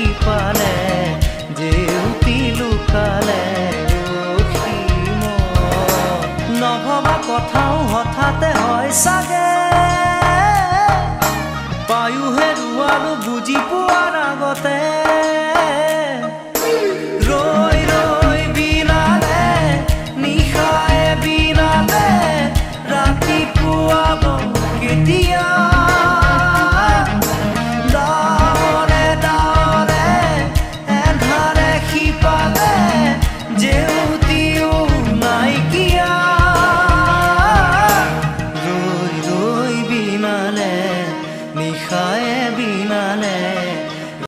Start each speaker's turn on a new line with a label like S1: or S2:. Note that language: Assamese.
S1: দেখি পালে জেউতি লুকালে নভবা কথাও হঠাতে হয় চাগে পায়ো হেৰুৱালো বুজি পোৱাৰ আগতে